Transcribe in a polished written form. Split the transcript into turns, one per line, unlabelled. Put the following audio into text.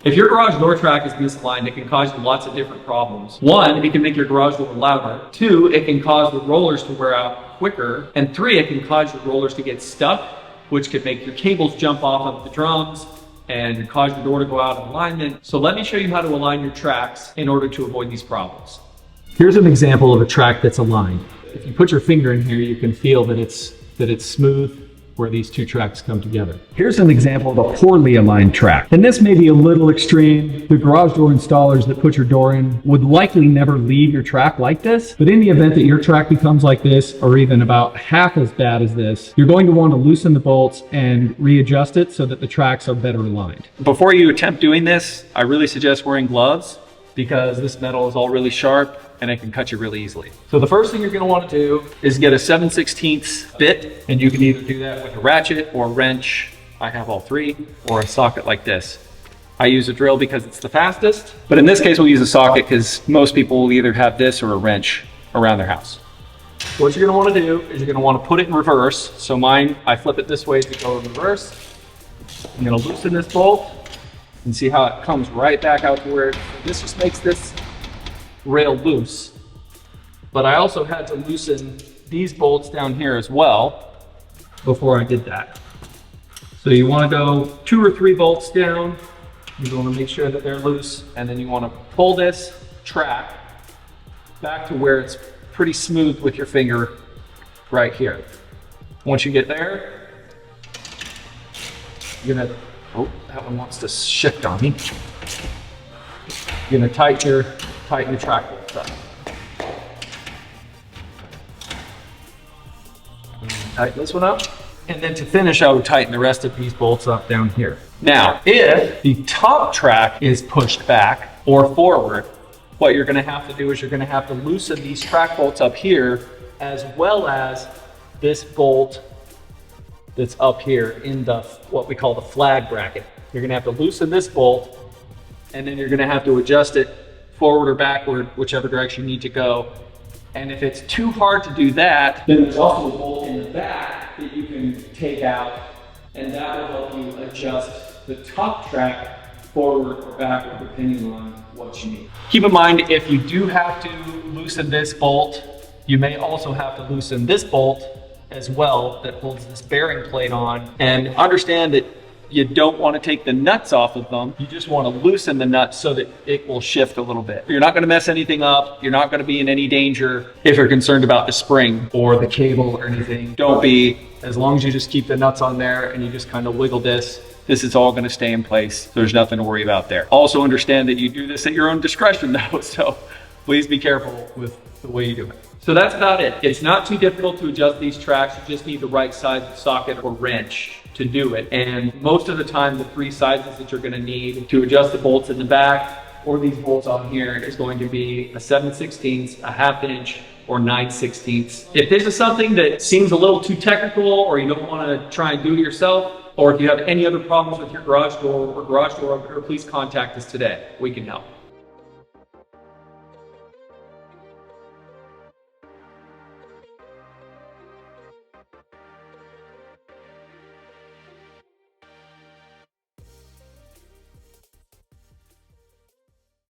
If your garage door track is misaligned, it can cause you lots of different problems. One, it can make your garage door louder. Two, it can cause the rollers to wear out quicker. And three, it can cause your rollers to get stuck, which could make your cables jump off of the drums and cause your door to go out of alignment. So let me show you how to align your tracks in order to avoid these problems. Here's an example of a track that's aligned. If you put your finger in here, you can feel that it's smooth where these two tracks come together. Here's an example of a poorly aligned track. And this may be a little extreme. The garage door installers that put your door in would likely never leave your track like this. But in the event that your track becomes like this, or even about half as bad as this, you're going to want to loosen the bolts and readjust it so that the tracks are better aligned. Before you attempt doing this, I really suggest wearing gloves because this metal is all really sharp and it can cut you really easily. So the first thing you're gonna wanna do is get a 7/16 bit, and you can either do that with a ratchet or a wrench. I have all three, or a socket like this. I use a drill because it's the fastest, but in this case we'll use a socket because most people will either have this or a wrench around their house. What you're gonna wanna do is you're gonna wanna put it in reverse. So mine, I flip it this way to go in reverse. I'm gonna loosen this bolt and see how it comes right back out to where this just makes this rail loose. But I also had to loosen these bolts down here as well before I did that. So you want to go 2 or 3 bolts down. You want to make sure that they're loose, and then you want to pull this track back to where it's pretty smooth with your finger right here. Once you get there, you're gonna, oh, that one wants to shift on me. You're gonna tighten your track bolts up. Tighten this one up. And then to finish, I would tighten the rest of these bolts up down here. Now, if the top track is pushed back or forward, what you're gonna have to do is you're gonna have to loosen these track bolts up here, as well as this bolt that's up here in the, what we call the flag bracket. You're gonna have to loosen this bolt, and then you're gonna have to adjust it forward or backward, whichever direction you need to go. And if it's too hard to do that, then there's also a bolt in the back that you can take out, and that will help you adjust the top track forward or backward depending on what you need. Keep in mind, if you do have to loosen this bolt, you may also have to loosen this bolt as well that holds this bearing plate on. And understand that you don't want to take the nuts off of them. You just want to loosen the nuts so that it will shift a little bit. You're not going to mess anything up. You're not going to be in any danger if you're concerned about the spring or the cable or anything. Don't be. As long as you just keep the nuts on there and you just kind of wiggle this is all going to stay in place. There's nothing to worry about there. Also understand that you do this at your own discretion though, so please be careful with the way you do it. So that's about it. It's not too difficult to adjust these tracks. You just need the right size of socket or wrench to do it. And most of the time, the 3 sizes that you're gonna need to adjust the bolts in the back or these bolts on here is going to be a 7/16, a 1/2 inch, or 9/16. If this is something that seems a little too technical, or you don't wanna try and do it yourself, or if you have any other problems with your garage door or garage door opener, please contact us today. We can help.